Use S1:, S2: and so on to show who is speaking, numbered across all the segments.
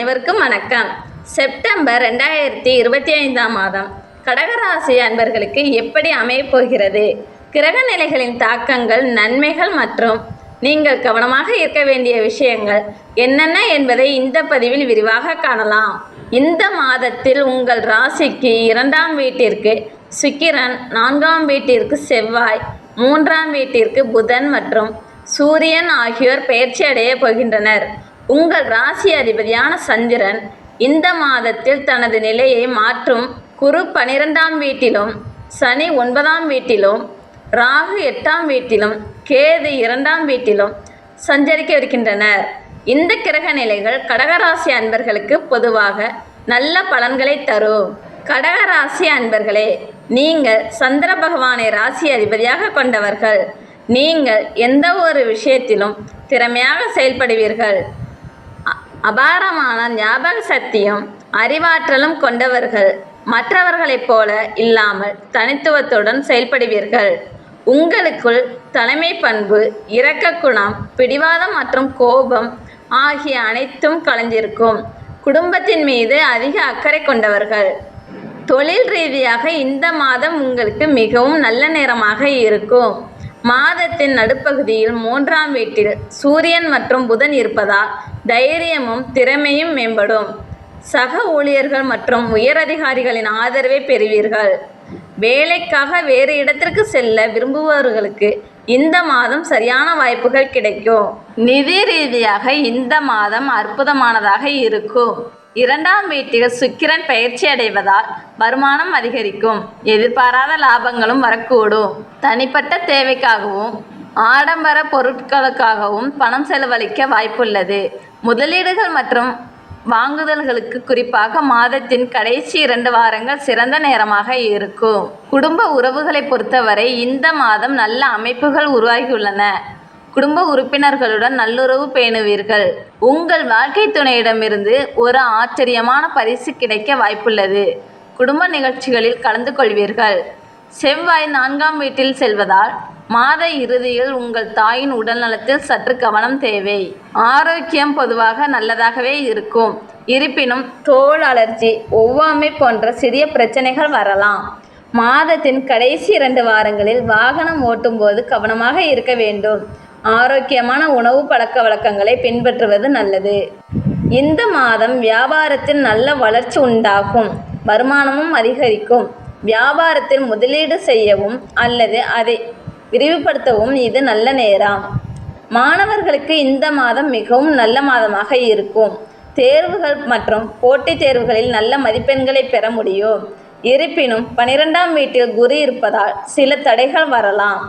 S1: அனைவருக்கும் வணக்கம். செப்டம்பர் 2025 மாதம் கடகராசி அன்பர்களுக்கு எப்படி அமையப் போகிறது? கிரக நிலைகளின் தாக்கங்கள், நன்மைகள் மற்றும் நீங்கள் கவனமாக இருக்க வேண்டிய விஷயங்கள் என்னென்ன என்பதை இந்த பதிவில் விரிவாக காணலாம். இந்த மாதத்தில் உங்கள் ராசிக்கு 2ஆம் வீட்டிற்கு சுக்கிரன், 4ஆம் வீட்டிற்கு செவ்வாய், 3ஆம் வீட்டிற்கு புதன் மற்றும் சூரியன் ஆகியோர் பெயர்ச்சி அடைய போகின்றனர். உங்கள் ராசி அதிபதியான சந்திரன் இந்த மாதத்தில் தனது நிலையை மாற்றும். குரு 12ஆம் வீட்டிலும், சனி 9ஆம் வீட்டிலும், ராகு 8ஆம் வீட்டிலும், கேது 2ஆம் வீட்டிலும் சஞ்சரிக்க இருக்கின்றனர். இந்த கிரக நிலைகள் கடகராசி அன்பர்களுக்கு பொதுவாக நல்ல பலன்களை தரும். கடகராசி அன்பர்களே, நீங்கள் சந்திர பகவானை ராசி அதிபதியாக கொண்டவர்கள். நீங்கள் எந்த ஒரு விஷயத்திலும் திறமையாக செயல்படுவீர்கள். அபாரமான ஞாபக சக்தியும் அறிவாற்றலும் கொண்டவர்கள். மற்றவர்களைப் போல இல்லாமல் தனித்துவத்துடன் செயல்படுவீர்கள். உங்களுக்குள் தலைமை பண்பு, இரக்க குணம், பிடிவாதம் மற்றும் கோபம் ஆகிய அனைத்தும் கலந்திருக்கும். குடும்பத்தின் மீது அதிக அக்கறை கொண்டவர்கள். தொழில் ரீதியாக இந்த மாதம் உங்களுக்கு மிகவும் நல்ல நேரமாக இருக்கும். மாதத்தின் நடுப்பகுதியில் 3ஆம் வீட்டில் சூரியன் மற்றும் புதன் இருப்பதால் தைரியமும் திறமையும் மேம்படும். சக ஊழியர்கள் மற்றும் உயரதிகாரிகளின் ஆதரவை பெறுவீர்கள். வேலைக்காக வேறு இடத்திற்கு செல்ல விரும்புபவர்களுக்கு இந்த மாதம் சரியான வாய்ப்புகள் கிடைக்கும். நிதி ரீதியாக இந்த மாதம் அற்புதமானதாக இருக்கும். 2ஆம் வீட்டில் சுக்கிரன் பெயர்ச்சி அடைவதால் வருமானம் அதிகரிக்கும். எதிர்பாராத லாபங்களும் வரக்கூடும். தனிப்பட்ட தேவைக்காகவும் ஆடம்பர பொருட்களுக்காகவும் பணம் செலவழிக்க வாய்ப்புள்ளது. முதலீடுகள் மற்றும் வாங்குதல்களுக்கு குறிப்பாக மாதத்தின் கடைசி 2 வாரங்கள் சிறந்த நேரமாக இருக்கும். குடும்ப உறவுகளை பொறுத்தவரை இந்த மாதம் நல்ல அமைப்புகள் உருவாகியுள்ளன. குடும்ப உறுப்பினர்களுடன் நல்லுறவு பேணுவீர்கள். உங்கள் வாழ்க்கை துணையிடமிருந்து ஒரு ஆச்சரியமான பரிசு கிடைக்க வாய்ப்புள்ளது. குடும்ப நிகழ்ச்சிகளில் கலந்து கொள்வீர்கள். செவ்வாய் 4ஆம் வீட்டில் செல்வதால் மாத இறுதியில் உங்கள் தாயின் உடல் நலத்தில் சற்று கவனம் தேவை. ஆரோக்கியம் பொதுவாக நல்லதாகவே இருக்கும். இருப்பினும் தோல் அலர்ஜி, ஒவ்வாமை போன்ற சிறிய பிரச்சனைகள் வரலாம். மாதத்தின் கடைசி 2 வாரங்களில் வாகனம் ஓட்டும் போது கவனமாக இருக்க வேண்டும். ஆரோக்கியமான உணவு பழக்க வழக்கங்களை பின்பற்றுவது நல்லது. இந்த மாதம் வியாபாரத்தில் நல்ல வளர்ச்சி உண்டாகும். வருமானமும் அதிகரிக்கும். வியாபாரத்தில் முதலீடு செய்யவும் அல்லது அதை விரிவுபடுத்தவும் இது நல்ல நேரம். மாணவர்களுக்கு இந்த மாதம் மிகவும் நல்ல மாதமாக இருக்கும். தேர்வுகள் மற்றும் போட்டித் தேர்வுகளில் நல்ல மதிப்பெண்களை பெற முடியும். இருப்பினும் 12ஆம் வீட்டில் குரு இருப்பதால் சில தடைகள் வரலாம்.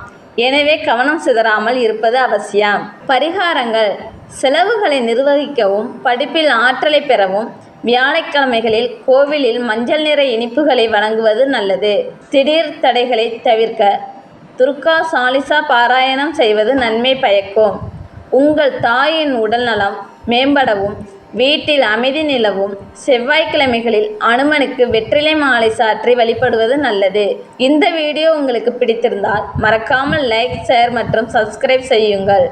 S1: எனவே கவனம் சிதறாமல் இருப்பது அவசியம். பரிகாரங்கள்: செலவுகளை நிர்வகிக்கவும் படிப்பில் ஆற்றலை பெறவும் வியாழக்கிழமைகளில் கோவிலில் மஞ்சள் நிற இனிப்புகளை வழங்குவது நல்லது. திடீர் தடைகளை தவிர்க்க துர்கா சாலிசா பாராயணம் செய்வது நன்மை பயக்கும். உங்கள் தாயின் உடல் நலம் மேம்படவும் வீட்டில் அமைதி நிலவும் செவ்வாய்க்கிழமைகளில் அனுமனுக்கு வெற்றிலை மாலை சாற்றி வழிபடுவது நல்லது. இந்த வீடியோ உங்களுக்கு பிடித்திருந்தால் மறக்காமல் லைக், ஷேர் மற்றும் சப்ஸ்கிரைப் செய்யுங்கள்.